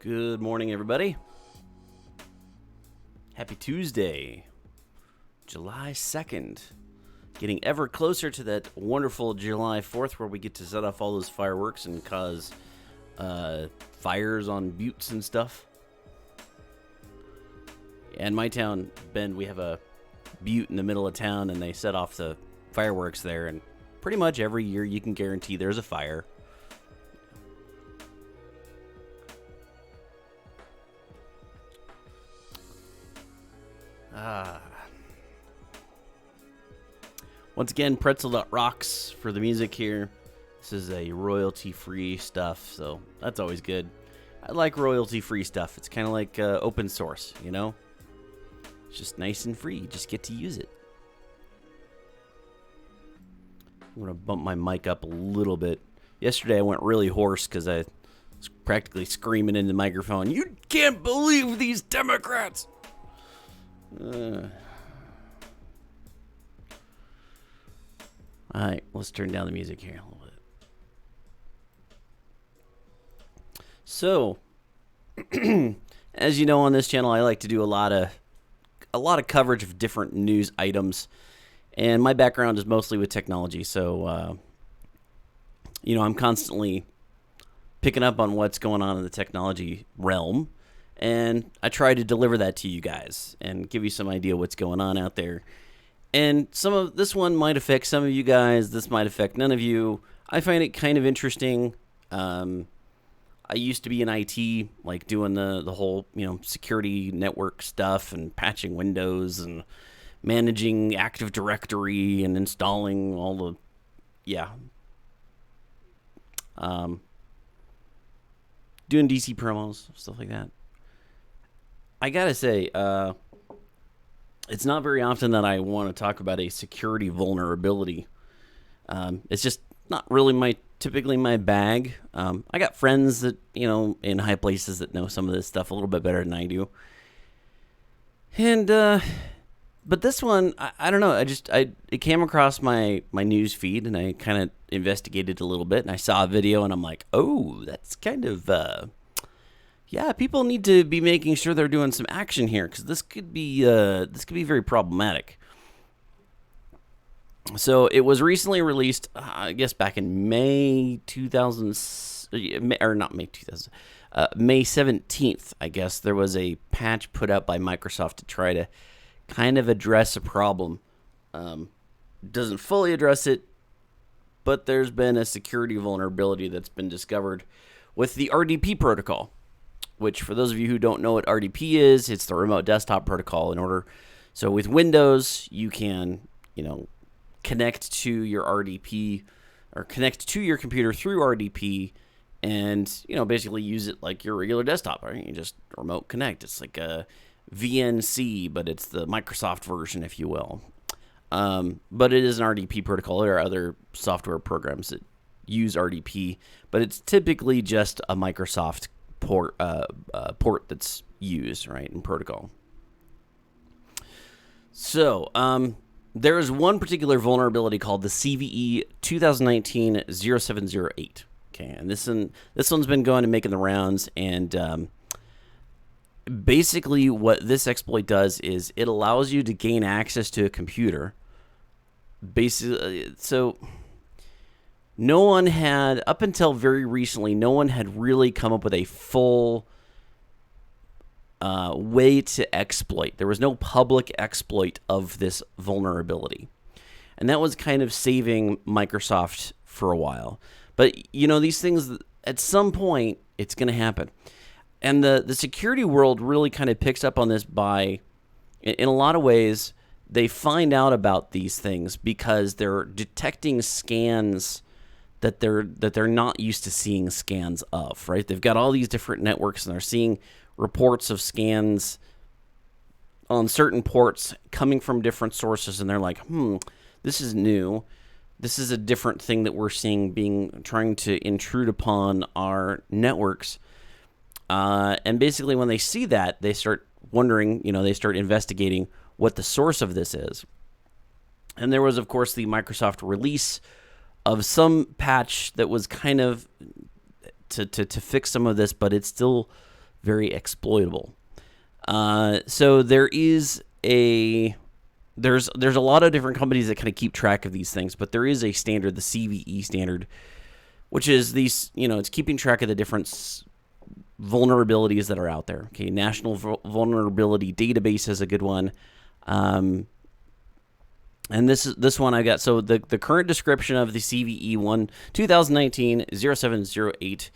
Good morning, everybody. Happy Tuesday, July 2nd. Getting ever closer to that wonderful July 4th where we get to set off all those fireworks and cause fires on buttes and stuff. In my town, Bend, we have a butte in the middle of town, and they set off the fireworks there, and pretty much every year you can guarantee there's a fire. Once again, pretzel.rocks for the music here. This is a royalty-free stuff, so that's always good. I like royalty-free stuff. It's kind of like open source, you know? It's just nice and free. You just get to use it. I'm going to bump my mic up a little bit. Yesterday I went really hoarse because I was practically screaming into the microphone, "You can't believe these Democrats!" Alright, let's turn down the music here a little bit. So, as you know, on this channel, I like to do a lot of coverage of different news items, and my background is mostly with technology. So, I'm constantly picking up on what's going on in the technology realm, and I try to deliver that to you guys and give you some idea what's going on out there. And some of this one might affect some of you guys. This might affect none of you. I find it kind of interesting. I used to be in IT, like doing the whole, security network stuff and patching Windows and managing Active Directory and installing all the, doing DC promos, stuff like that. I gotta say, it's not very often that I want to talk about a security vulnerability. It's just not really typically my bag. I got friends that, in high places that know some of this stuff a little bit better than I do. And, but this one, I don't know. It came across my news feed, and I kind of investigated a little bit, and I saw a video, and I'm like, oh, that's kind of, people need to be making sure they're doing some action here, because this could be very problematic. So it was recently released, I guess back in May 17th, I guess, there was a patch put out by Microsoft to try to kind of address a problem. Doesn't fully address it, but there's been a security vulnerability that's been discovered with the RDP protocol, which, for those of you who don't know what RDP is, it's the remote desktop protocol. So with Windows, you can, connect to your RDP or connect to your computer through RDP and, basically use it like your regular desktop, right? You just remote connect. It's like a VNC, but it's the Microsoft version, if you will. But it is an RDP protocol. There are other software programs that use RDP, but it's typically just a Microsoft port that's used, right, in protocol. So, there is one particular vulnerability called the CVE 2019-0708. Okay, and this one's been going and making the rounds, and basically what this exploit does is it allows you to gain access to a computer. Basically, so no one had, up until very recently, no one had really come up with a full way to exploit. There was no public exploit of this vulnerability. And that was kind of saving Microsoft for a while. But, these things, at some point, it's going to happen. And the security world really kind of picks up on this by, in a lot of ways, they find out about these things because they're detecting scans that they're not used to seeing scans of, right? They've got all these different networks, and they're seeing reports of scans on certain ports coming from different sources, and they're like, this is new. This is a different thing that we're seeing trying to intrude upon our networks. And basically when they see that, they start wondering, they start investigating what the source of this is. And there was, of course, the Microsoft release of some patch that was kind of to fix some of this, but it's still very exploitable. So there's a lot of different companies that kind of keep track of these things, but there is a standard, the CVE standard, which is these, it's keeping track of the different vulnerabilities that are out there. Okay, National Vulnerability Database is a good one. And this one I got. So the current description of the CVE 2019-0708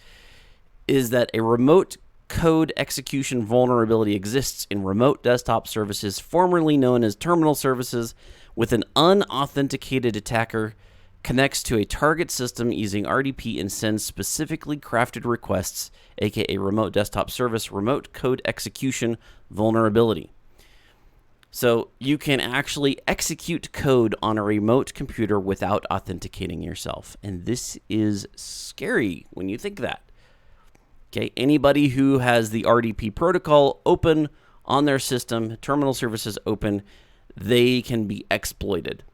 is that a remote code execution vulnerability exists in remote desktop services, formerly known as terminal services, with an unauthenticated attacker connects to a target system using RDP and sends specifically crafted requests, aka remote desktop service, remote code execution vulnerability. So you can actually execute code on a remote computer without authenticating yourself. And this is scary when you think that. Okay, anybody who has the RDP protocol open on their system, terminal services open, they can be exploited.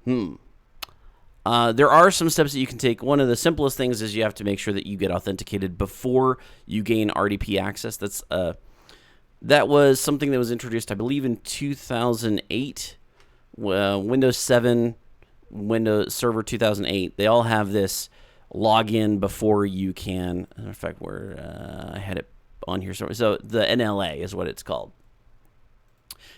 There are some steps that you can take. One of the simplest things is you have to make sure that you get authenticated before you gain RDP access. That was something that was introduced, I believe, in 2008. Windows 7, Windows Server 2008. They all have this login before you can. In fact, I had it on here. So the NLA is what it's called.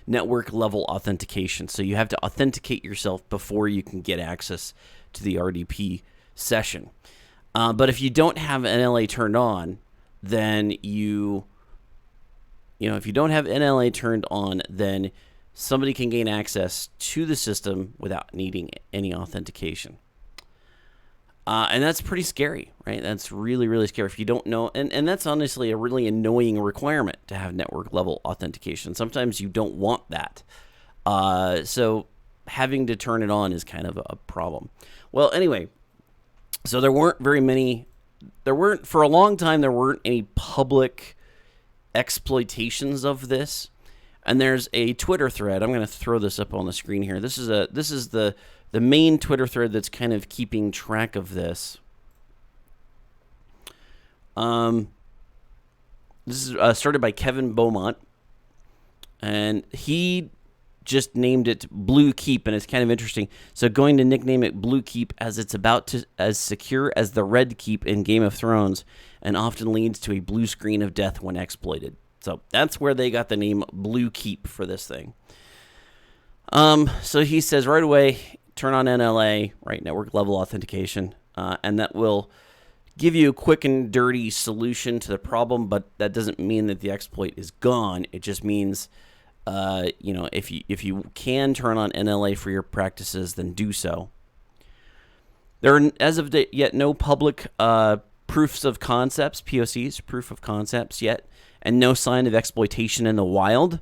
Network level authentication. So you have to authenticate yourself before you can get access to the RDP session. But if you don't have NLA turned on, then if you don't have NLA turned on, then somebody can gain access to the system without needing any authentication. And that's pretty scary, right? That's really, really scary if you don't know. And that's honestly a really annoying requirement to have network level authentication. Sometimes you don't want that. So having to turn it on is kind of a problem. Well, anyway, so for a long time, there weren't any public exploitations of this. And there's a Twitter thread. I'm going to throw this up on the screen here. This is the main Twitter thread that's kind of keeping track of this. This is started by Kevin Beaumont, and he just named it BlueKeep, and it's kind of interesting. So going to nickname it BlueKeep as it's as secure as the Red Keep in Game of Thrones, and often leads to a blue screen of death when exploited. So that's where they got the name BlueKeep for this thing. So he says right away, turn on NLA, right, network level authentication, and that will give you a quick and dirty solution to the problem, but that doesn't mean that the exploit is gone. It just means, if you can turn on NLA for your practices, then do so. There are, as of yet, no public proofs of concepts, POCs, proof of concepts yet, and no sign of exploitation in the wild.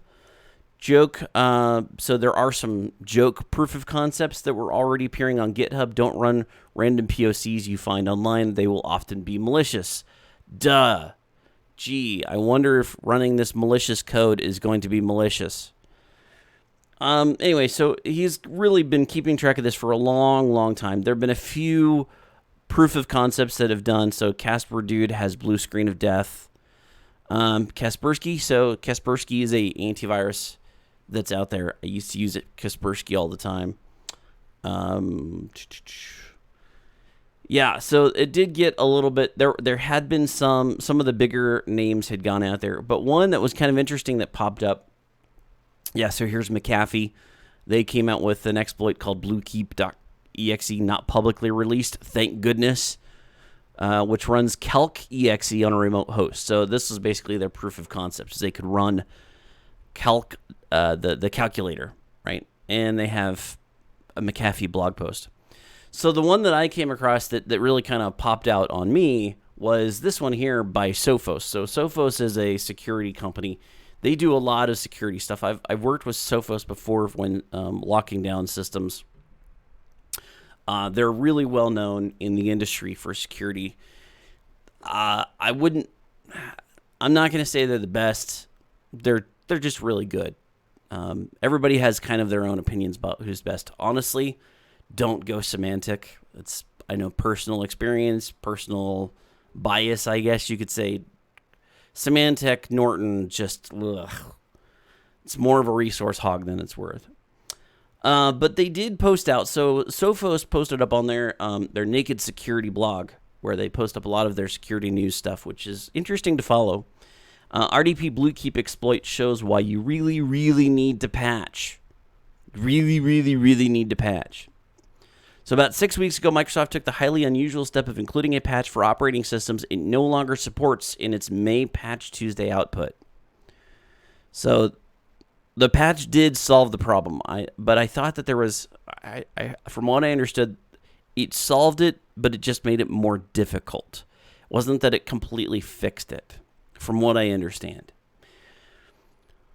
So there are some joke proof of concepts that were already appearing on GitHub. Don't run random POCs you find online. They will often be malicious. Duh. Gee, I wonder if running this malicious code is going to be malicious. Anyway, so he's really been keeping track of this for a long, long time. There have been a few proof of concepts that have done. So Casper Dude has blue screen of death. Kaspersky. So Kaspersky is a antivirus that's out there. I used to use it, Kaspersky, all the time. Yeah, so it did get a little bit, there had been some of the bigger names had gone out there, but one that was kind of interesting that popped up. Yeah, so here's McAfee. They came out with an exploit called BlueKeep.exe, not publicly released, thank goodness, which runs calc.exe on a remote host. So this is basically their proof of concept. So they could run calc, the calculator, right? And they have a McAfee blog post. So the one that I came across that really kind of popped out on me was this one here by Sophos. So Sophos is a security company. They do a lot of security stuff. I've worked with Sophos before when locking down systems. They're really well known in the industry for security. I'm not going to say they're the best. They're just really good. Everybody has kind of their own opinions about who's best. Honestly, don't go semantic. I know personal experience, personal bias, I guess you could say. Symantec, Norton, just, ugh. It's more of a resource hog than it's worth. But they did post out. So Sophos posted up on their Naked Security blog, where they post up a lot of their security news stuff, which is interesting to follow. RDP BlueKeep Exploit shows why you really, really need to patch. Really, really, really need to patch. So about 6 weeks ago, Microsoft took the highly unusual step of including a patch for operating systems it no longer supports in its May Patch Tuesday output. So the patch did solve the problem, but I thought that there was, from what I understood, it solved it, but it just made it more difficult. It wasn't that it completely fixed it, from what I understand.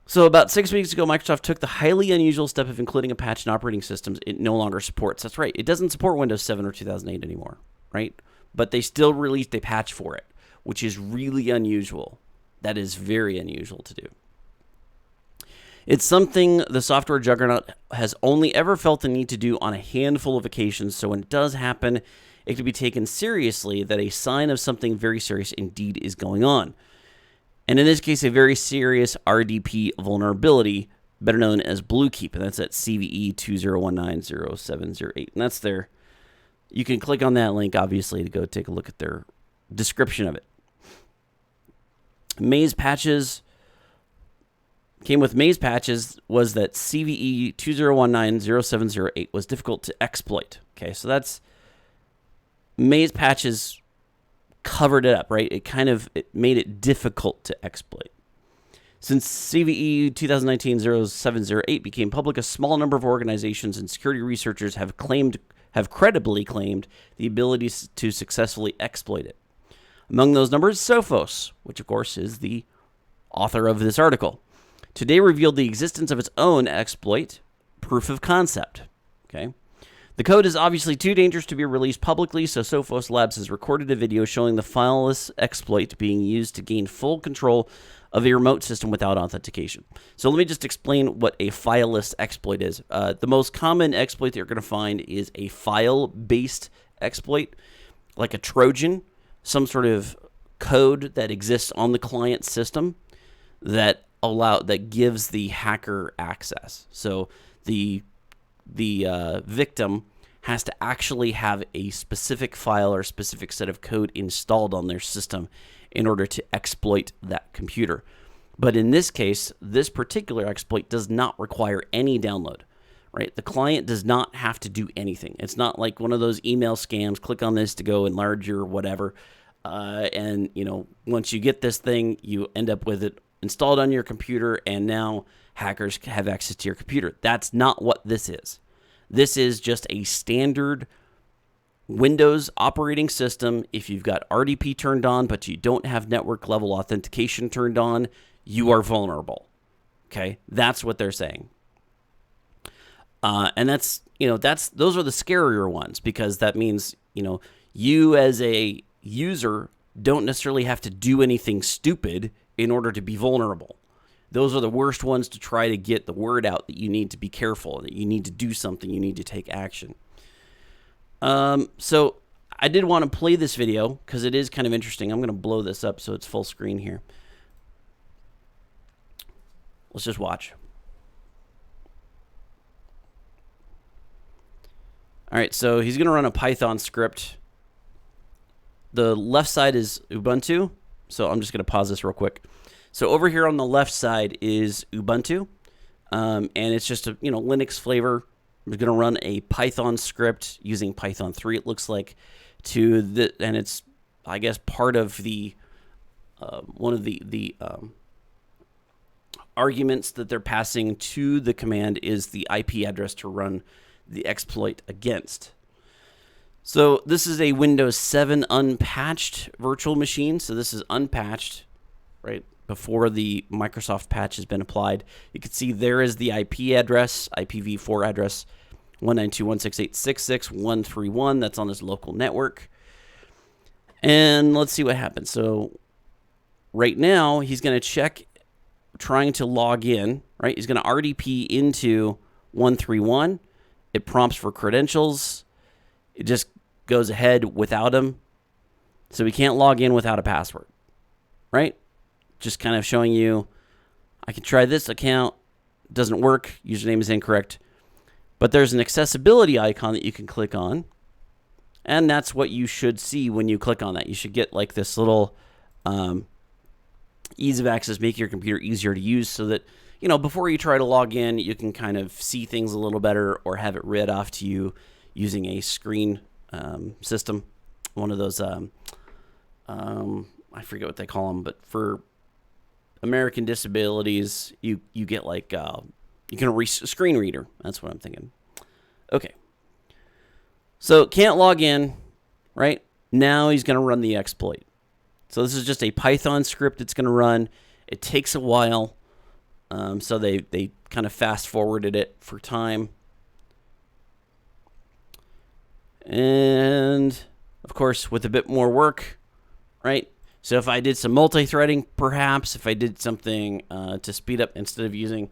So about 6 weeks ago, Microsoft took the highly unusual step of including a patch in operating systems it no longer supports. That's right. It doesn't support Windows 7 or 2008 anymore, right? But they still released a patch for it, which is really unusual. That is very unusual to do. It's something the software juggernaut has only ever felt the need to do on a handful of occasions, so when it does happen, it can be taken seriously that a sign of something very serious indeed is going on. And in this case, a very serious RDP vulnerability, better known as BlueKeep, and that's at CVE 20190708. And that's their, you can click on that link, obviously, to go take a look at their description of it. May's patches, came with May's patches, was that CVE 20190708 was difficult to exploit. Okay, so that's, May's patches covered it up, right? It made it difficult to exploit. Since CVE 2019-0708 became public, a small number of organizations and security researchers have credibly claimed the ability to successfully exploit it. Among those numbers, Sophos, which of course is the author of this article, today revealed the existence of its own exploit, proof of concept. Okay. The code is obviously too dangerous to be released publicly, so Sophos Labs has recorded a video showing the fileless exploit being used to gain full control of a remote system without authentication. So let me just explain what a fileless exploit is. The most common exploit that you're going to find is a file-based exploit, like a trojan, some sort of code that exists on the client system that gives the hacker access. So the victim has to actually have a specific file or a specific set of code installed on their system in order to exploit that computer. But in this case, this particular exploit does not require any download, right? The client does not have to do anything. It's not like one of those email scams, click on this to go enlarge your whatever. And, once you get this thing, you end up with it installed on your computer, and now hackers have access to your computer. That's not what this is. This is just a standard Windows operating system. If you've got RDP turned on, but you don't have network level authentication turned on, you are vulnerable. Okay, that's what they're saying. And those are the scarier ones, because that means, you as a user don't necessarily have to do anything stupid in order to be vulnerable. Those are the worst ones to try to get the word out that you need to be careful, that you need to do something, you need to take action. So I did want to play this video because it is kind of interesting. I'm going to blow this up so it's full screen here. Let's just watch. All right, so he's going to run a Python script. The left side is Ubuntu, so I'm just going to pause this real quick. So over here on the left side is Ubuntu, and it's just a Linux flavor. We're going to run a Python script using Python 3. It looks like and it's I guess part of the one of the arguments that they're passing to the command is the IP address to run the exploit against. So this is a Windows 7 unpatched virtual machine. So this is unpatched, right? Before the Microsoft patch has been applied. You can see there is the IP address, IPv4 address, 192.168.66.131. That's on this local network. And let's see what happens. So right now, he's going to check, trying to log in, right? He's going to RDP into 131. It prompts for credentials. It just goes ahead without him. So he can't log in without a password, right? just kind of showing you, I can try this account, doesn't work, username is incorrect. But there's an accessibility icon that you can click on, and that's what you should see when you click on that. You should get like this little ease of access, make your computer easier to use so that, you know, before you try to log in, you can kind of see things a little better or have it read off to you using a screen system. One of those, I forget what they call them, but for American disabilities, you get like, you can screen reader. That's what I'm thinking. Okay. So can't log in, right? Now he's going to run the exploit. So this is just a Python script it's going to run. It takes a while. So they kind of fast forwarded it for time. And of course, with a bit more work, right? So if I did some multi-threading, perhaps, if I did something to speed up instead of using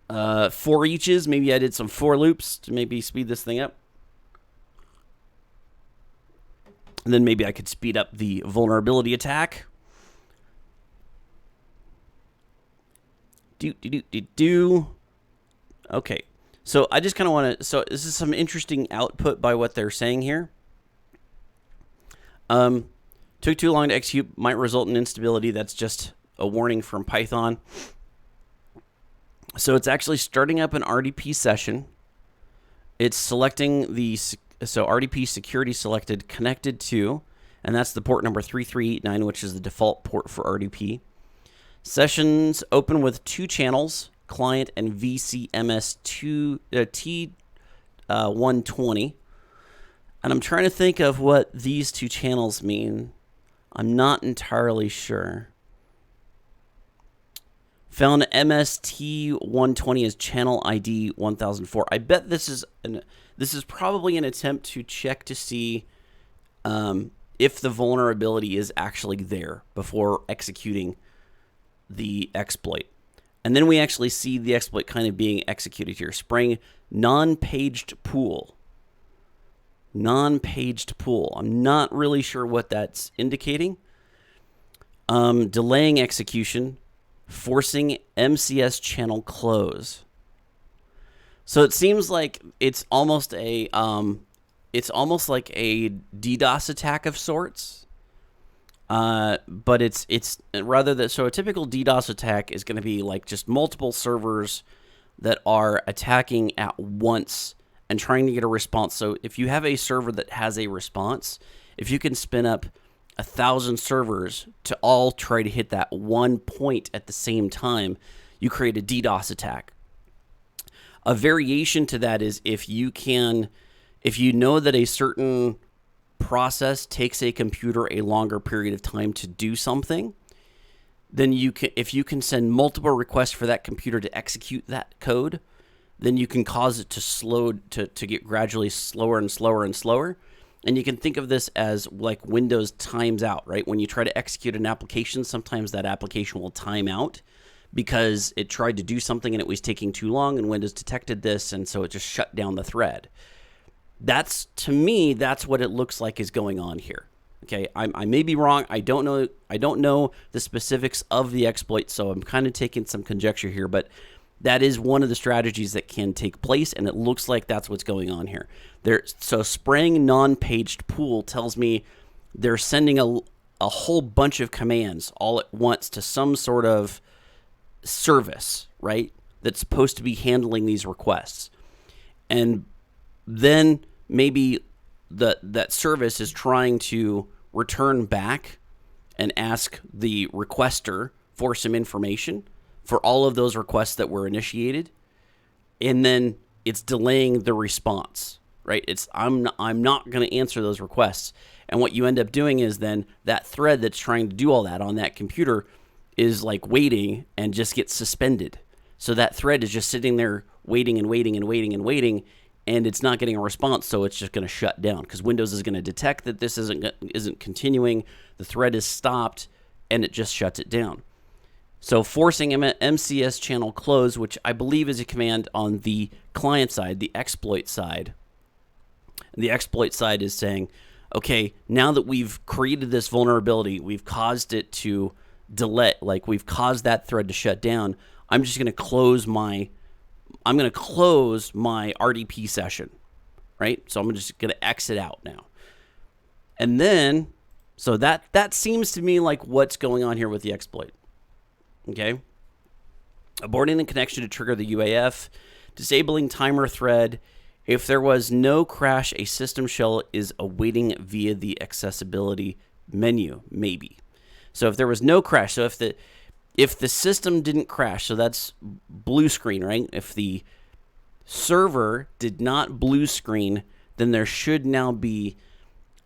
for eaches, maybe I did some for loops to maybe speed this thing up. And then maybe I could speed up the vulnerability attack. Okay. So I just kind of want to, so this is some interesting output by what they're saying here. Took too long to execute, might result in instability. That's just a warning from Python. So it's actually starting up an RDP session. It's selecting the, so RDP security selected connected to, and that's the port number 3389, which is the default port for RDP. Sessions open with 2 channels, client and VCMS T120. And I'm trying to think of what these 2 channels mean. I'm not entirely sure. Found MST120 as channel ID 1004. I bet this is probably an attempt to check to see if the vulnerability is actually there before executing the exploit. And then we actually see the exploit kind of being executed here. Spraying non-paged pool. Non-paged pool. I'm not really sure what that's indicating. Delaying execution. Forcing MCS channel close. So it seems like it's almost a like a DDoS attack of sorts. But it's rather that, so a typical DDoS attack is going to be like just multiple servers that are attacking at once and trying to get a response. So if you have a server that has a response, if you can spin up 1,000 servers to all try to hit that one point at the same time, you create a DDoS attack. A variation to that is if you know that a certain process takes a computer a longer period of time to do something, then if you can send multiple requests for that computer to execute that code, then you can cause it to get gradually slower and slower and slower. And you can think of this as like Windows times out, right? When you try to execute an application, sometimes that application will time out because it tried to do something and it was taking too long, and Windows detected this, and so it just shut down the thread. That's, to me, that's what it looks like is going on here. Okay, I may be wrong. I don't know the specifics of the exploit, so I'm kind of taking some conjecture here, but that is one of the strategies that can take place, and it looks like that's what's going on here. So spraying non-paged pool tells me they're sending a whole bunch of commands all at once to some sort of service, right, that's supposed to be handling these requests. And then maybe that service is trying to return back and ask the requester for some information for all of those requests that were initiated, and then it's delaying the response, right? I'm not going to answer those requests. And what you end up doing is then that thread that's trying to do all that on that computer is like waiting and just gets suspended. So that thread is just sitting there waiting and waiting and waiting and waiting, and it's not getting a response, so it's just going to shut down because Windows is going to detect that this isn't continuing. The thread is stopped, and it just shuts it down. So forcing MCS channel close, which I believe is a command on the client side, the exploit side. The exploit side is saying, okay, now that we've created this vulnerability, we've caused it to delay, like we've caused that thread to shut down, I'm just going to close my RDP session, right? So I'm just going to exit out now. And then, so that seems to me like what's going on here with the exploit. Okay. Aborting the connection to trigger the UAF, disabling timer thread. If there was no crash, a system shell is awaiting via the accessibility menu, maybe. So if there was no crash, so if the system didn't crash, so that's blue screen, right? If the server did not blue screen, then there should now be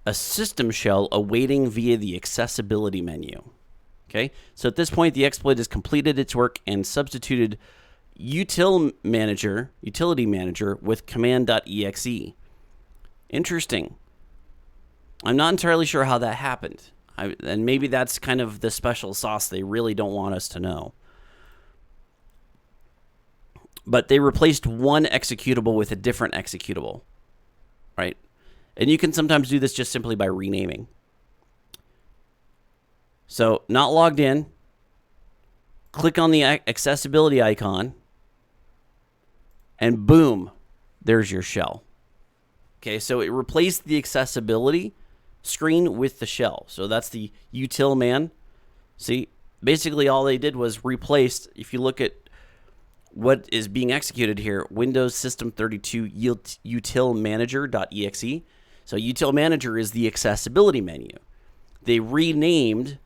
a system shell awaiting via the accessibility menu. Okay, so at this point, the exploit has completed its work and substituted utility manager with command.exe. Interesting. I'm not entirely sure how that happened. And maybe that's kind of the special sauce they really don't want us to know. But they replaced one executable with a different executable, right? And you can sometimes do this just simply by renaming. So, not logged in. Click on the accessibility icon. And boom, there's your shell. Okay, so it replaced the accessibility screen with the shell. So that's the util man. See, basically all they did was replace, if you look at what is being executed here, Windows System 32 util manager.exe. So util manager is the accessibility menu. They renamed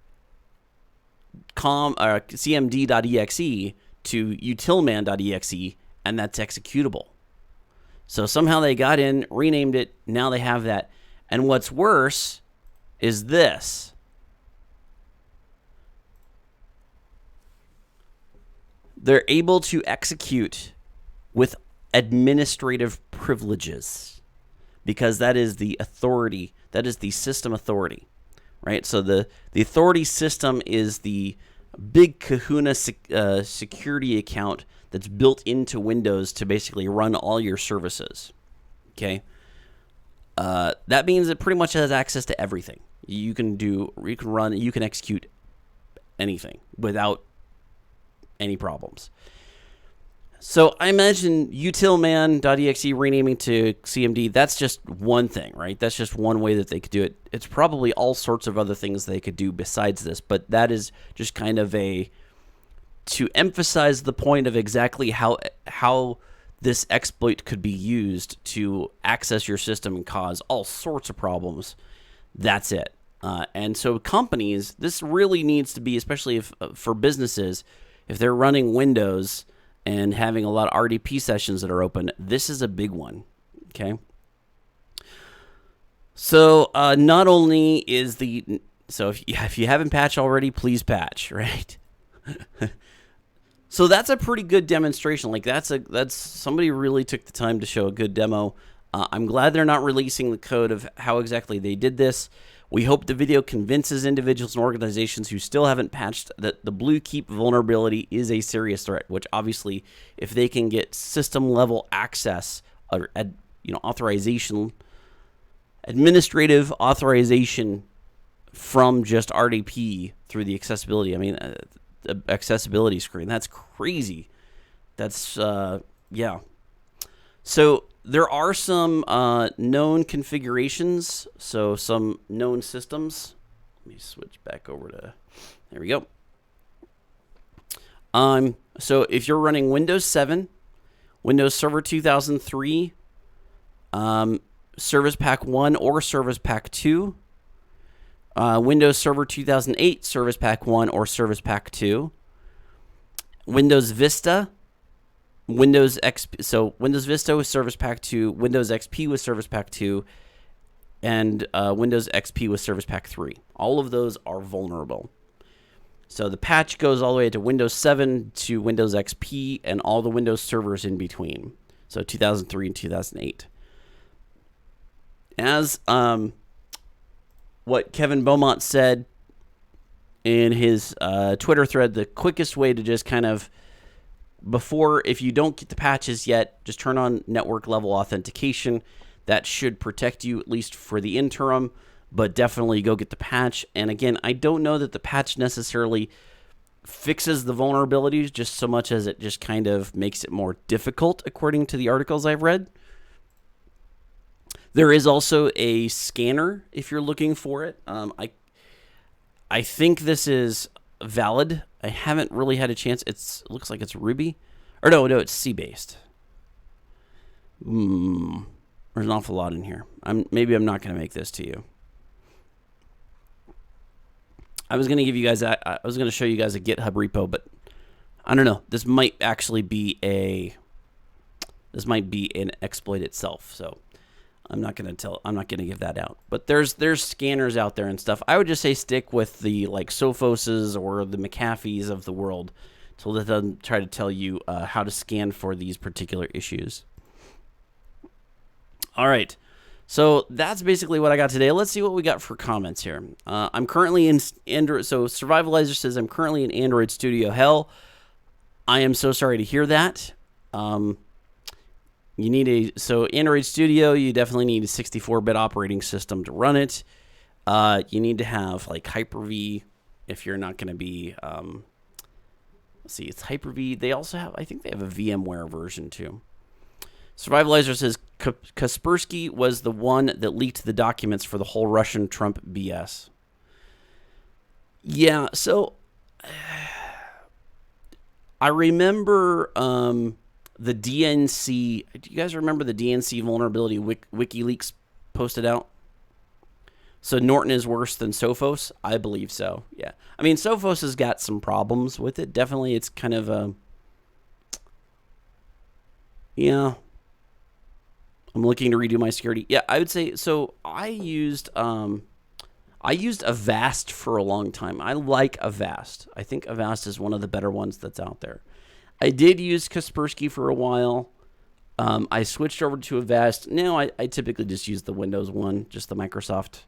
cmd.exe to utilman.exe, and that's executable. So somehow they got in, renamed it, now they have that. And what's worse is this. They're able to execute with administrative privileges because that is the authority, that is the system authority, right? So the authority system is the big kahuna security account that's built into Windows to basically run all your services, okay? That means it pretty much has access to everything. You can execute anything without any problems. So I imagine utilman.exe renaming to CMD, that's just one thing, right? That's just one way that they could do it. It's probably all sorts of other things they could do besides this, but that is just kind of to emphasize the point of exactly how this exploit could be used to access your system and cause all sorts of problems. That's it. And so companies, this really needs to be, especially for businesses, if they're running Windows and having a lot of RDP sessions that are open, this is a big one, okay? So not only is if you haven't patched already, please patch, right? So that's a pretty good demonstration. Like that's somebody really took the time to show a good demo. I'm glad they're not releasing the code of how exactly they did this. We hope the video convinces individuals and organizations who still haven't patched that the BlueKeep vulnerability is a serious threat, which obviously if they can get system level access or authorization, administrative authorization from just RDP through the accessibility, the accessibility screen, that's crazy. That's, yeah. So there are some known configurations, so some known systems. Let me switch back over to, there we go. So if you're running Windows 7, Windows Server 2003, Service Pack 1 or Service Pack 2, Windows Server 2008, Service Pack 1 or Service Pack 2, Windows Vista, Windows XP, so Windows Vista with Service Pack 2, Windows XP with Service Pack 2, and Windows XP with Service Pack 3. All of those are vulnerable. So the patch goes all the way to Windows 7 to Windows XP and all the Windows servers in between. So 2003 and 2008. As what Kevin Beaumont said in his Twitter thread, the quickest way to just kind of, if you don't get the patches yet, just turn on network level authentication. That should protect you, at least for the interim. but definitely go get the patch. And again, I don't know that the patch necessarily fixes the vulnerabilities just so much as it just kind of makes it more difficult, according to the articles I've read. There is also a scanner if you're looking for it. I think this is valid. I haven't really had a chance. It looks like it's Ruby. Or no, it's C-based. There's an awful lot in here. Maybe I'm not going to make this to you. I was going to give you guys I was going to show you guys a GitHub repo, but I don't know. This might actually be an exploit itself. So I'm not going to give that out. But there's scanners out there and stuff. I would just say stick with the like Sophoses or the McAfees of the world to let them try to tell you how to scan for these particular issues. All right. So that's basically what I got today. Let's see what we got for comments here. I'm currently in Android. So Survivalizer says, I'm currently in Android Studio Hell. I am so sorry to hear that. So Android Studio, you definitely need a 64-bit operating system to run it. You need to have like Hyper-V if you're not going to be, let's see, it's Hyper-V. They also have, I think they have a VMware version too. Survivalizer says Kaspersky was the one that leaked the documents for the whole Russian Trump BS. Yeah, so I remember the DNC. Do you guys remember the DNC vulnerability WikiLeaks posted out? So Norton is worse than Sophos? I believe so, yeah. I mean, Sophos has got some problems with it. Definitely, it's kind of a... Yeah. I'm looking to redo my security. Yeah, I would say, so I used Avast for a long time. I like Avast. I think Avast is one of the better ones that's out there. I did use Kaspersky for a while. I switched over to Avast. Now I typically just use the Windows one, just the Microsoft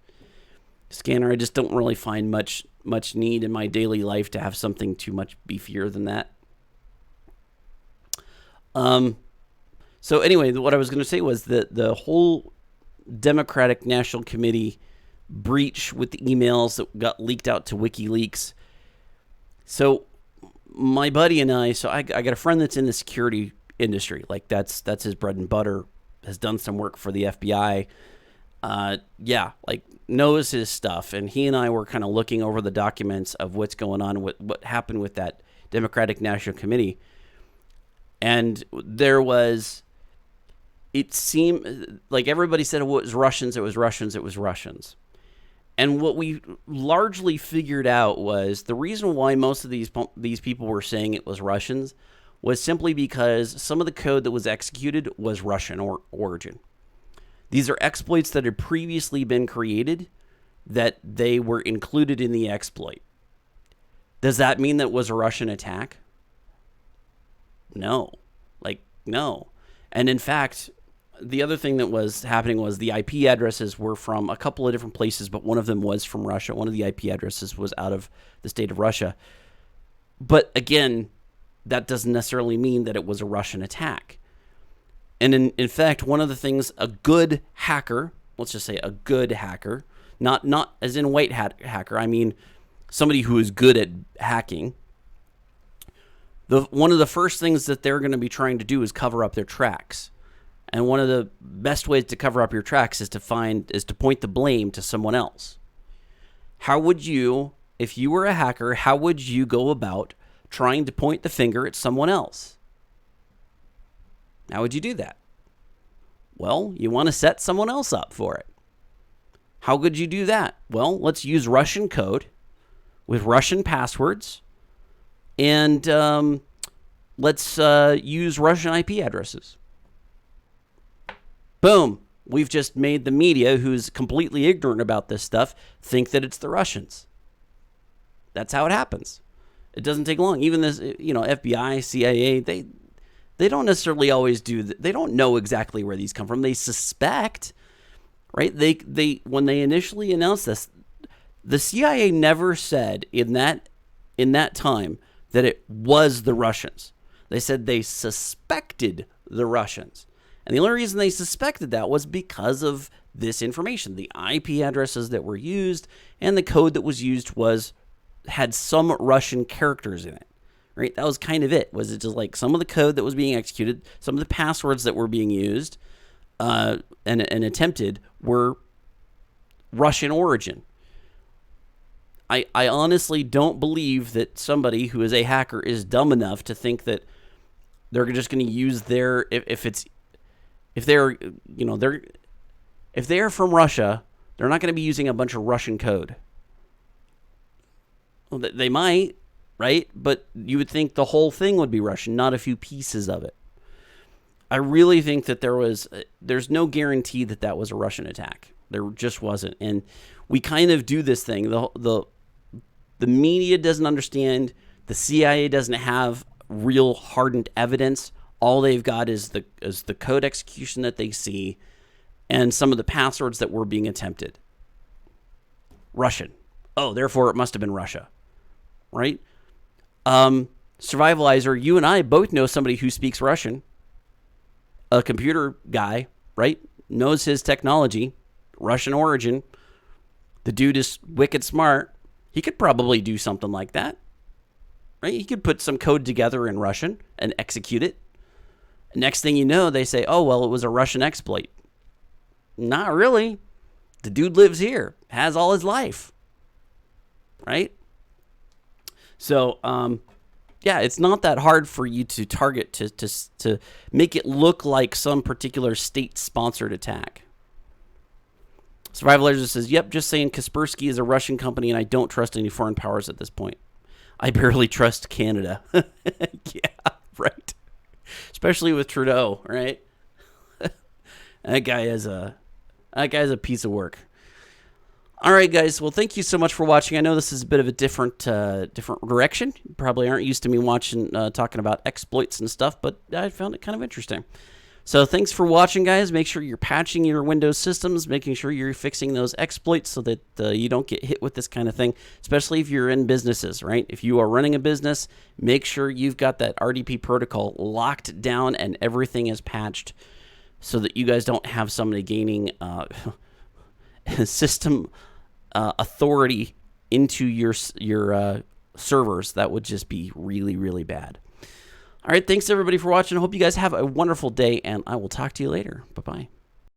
scanner. I just don't really find much need in my daily life to have something too much beefier than that. So anyway, what I was going to say was that the whole Democratic National Committee breach with the emails that got leaked out to WikiLeaks. So my buddy and I got a friend that's in the security industry. Like that's his bread and butter, has done some work for the FBI. Like knows his stuff. And he and I were kind of looking over the documents of what's going on, what happened with that Democratic National Committee. And it seemed like everybody said it was Russians, it was Russians, it was Russians. And what we largely figured out was the reason why most of these people were saying it was Russians was simply because some of the code that was executed was Russian origin. These are exploits that had previously been created that they were included in the exploit. Does that mean that it was a Russian attack? No. No. And in fact, the other thing that was happening was the IP addresses were from a couple of different places, but one of them was from Russia. One of the IP addresses was out of the state of Russia. But again, that doesn't necessarily mean that it was a Russian attack. And in fact, one of the things a good hacker, let's just say a good hacker, not as in white hat hacker, I mean somebody who is good at hacking, one of the first things that they're going to be trying to do is cover up their tracks. And one of the best ways to cover up your tracks is to point the blame to someone else. How would you, if you were a hacker, how would you go about trying to point the finger at someone else? How would you do that? Well, you want to set someone else up for it. How could you do that? Well, let's use Russian code with Russian passwords, and let's use Russian IP addresses. Boom. We've just made the media, who's completely ignorant about this stuff, think that it's the Russians. That's how it happens. It doesn't take long. Even this, FBI, CIA, they don't necessarily always do that. They don't know exactly where these come from. They suspect, right? They when they initially announced this, the CIA never said in that time that it was the Russians. They said they suspected the Russians. And the only reason they suspected that was because of this information. The IP addresses that were used and the code that was used had some Russian characters in it, right? That was kind of it. Was it just like some of the code that was being executed, some of the passwords that were being used and attempted were Russian origin. I honestly don't believe that somebody who is a hacker is dumb enough to think that they're just going to use their if they're from Russia, they're not going to be using a bunch of Russian code. Well, they might, right? But you would think the whole thing would be Russian, not a few pieces of it. I really think that there's no guarantee that was a Russian attack. There just wasn't. And we kind of do this thing. The media doesn't understand. The CIA doesn't have real hardened evidence. All they've got is the code execution that they see and some of the passwords that were being attempted. Russian. Oh, therefore it must have been Russia. Right? Survivalizer, you and I both know somebody who speaks Russian. A computer guy, right? Knows his technology. Russian origin. The dude is wicked smart. He could probably do something like that. Right? He could put some code together in Russian and execute it. Next thing you know, they say, oh, well, it was a Russian exploit. Not really. The dude lives here, has all his life. Right? So, yeah, it's not that hard for you to target to make it look like some particular state-sponsored attack. Survivalizer says, yep, just saying Kaspersky is a Russian company and I don't trust any foreign powers at this point. I barely trust Canada. Yeah, right. Especially with Trudeau, right? That guy is a piece of work. All right, guys. Well, thank you so much for watching. I know this is a bit of a different direction. You probably aren't used to me talking about exploits and stuff, but I found it kind of interesting. So thanks for watching, guys. Make sure you're patching your Windows systems, making sure you're fixing those exploits so that you don't get hit with this kind of thing, especially if you're in businesses, right? If you are running a business, make sure you've got that RDP protocol locked down and everything is patched so that you guys don't have somebody gaining system authority into your servers. That would just be really, really bad. All right, thanks everybody for watching. I hope you guys have a wonderful day, and I will talk to you later. Bye-bye.